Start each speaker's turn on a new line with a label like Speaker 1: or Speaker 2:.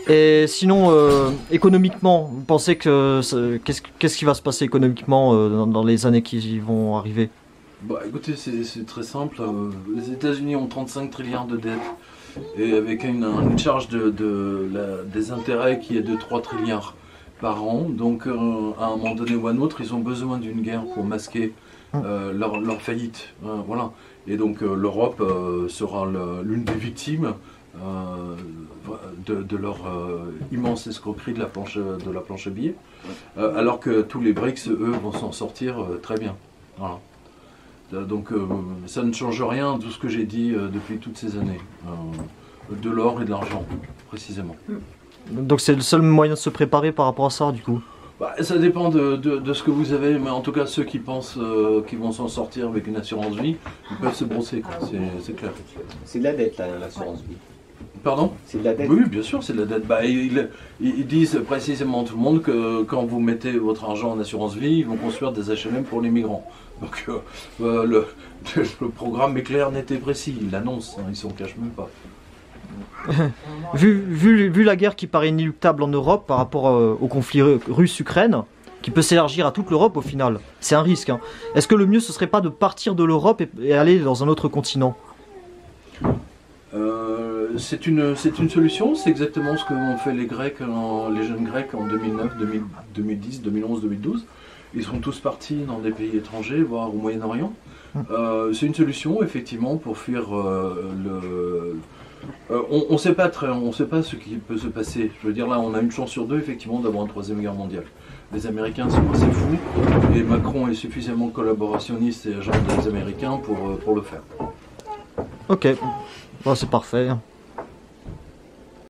Speaker 1: Et sinon, économiquement, vous pensez que qu'est-ce qui va se passer économiquement dans les années qui vont arriver?
Speaker 2: Bah écoutez, c'est très simple. Les États-Unis ont 35 trilliards de dettes et avec une charge des intérêts qui est de 3 trilliards par an. Donc à un moment donné ou à un autre, ils ont besoin d'une guerre pour masquer leur faillite. Voilà. Et donc l'Europe sera l'une des victimes de leur immense escroquerie de la planche à billets, alors que tous les BRICS, eux, vont s'en sortir très bien. Voilà. Donc ça ne change rien de tout ce que j'ai dit depuis toutes ces années. De l'or et de l'argent, précisément.
Speaker 1: Donc c'est le seul moyen de se préparer par rapport à ça, du coup?
Speaker 2: Bah, ça dépend de ce que vous avez, mais en tout cas ceux qui pensent qu'ils vont s'en sortir avec une assurance vie, ils peuvent se brosser, c'est clair.
Speaker 3: C'est de la dette, l'assurance vie.
Speaker 2: Pardon?
Speaker 3: C'est de la dette?
Speaker 2: Oui, bien sûr, c'est de la dette. Bah, ils disent précisément à tout le monde que quand vous mettez votre argent en assurance vie, ils vont construire des HLM pour les migrants. Donc le programme est clair, net et précis. Ils l'annoncent, hein, ils s'en cachent même pas.
Speaker 1: Vu la guerre qui paraît inéluctable en Europe par rapport au conflit russe-Ukraine, qui peut s'élargir à toute l'Europe au final, c'est un risque. Hein. Est-ce que le mieux ce serait pas de partir de l'Europe et aller dans un autre continent?
Speaker 2: C'est une solution, c'est exactement ce qu'ont fait les Grecs, les jeunes Grecs en 2009, 2010, 2011, 2012. Ils sont tous partis dans des pays étrangers, voire au Moyen-Orient. C'est une solution, effectivement, pour fuir on ne sait pas ce qui peut se passer. Je veux dire, là, on a une chance sur deux, effectivement, d'avoir une troisième guerre mondiale. Les Américains sont assez fous, et Macron est suffisamment collaborationniste et agent des Américains pour le faire.
Speaker 1: Ok, bon, c'est parfait.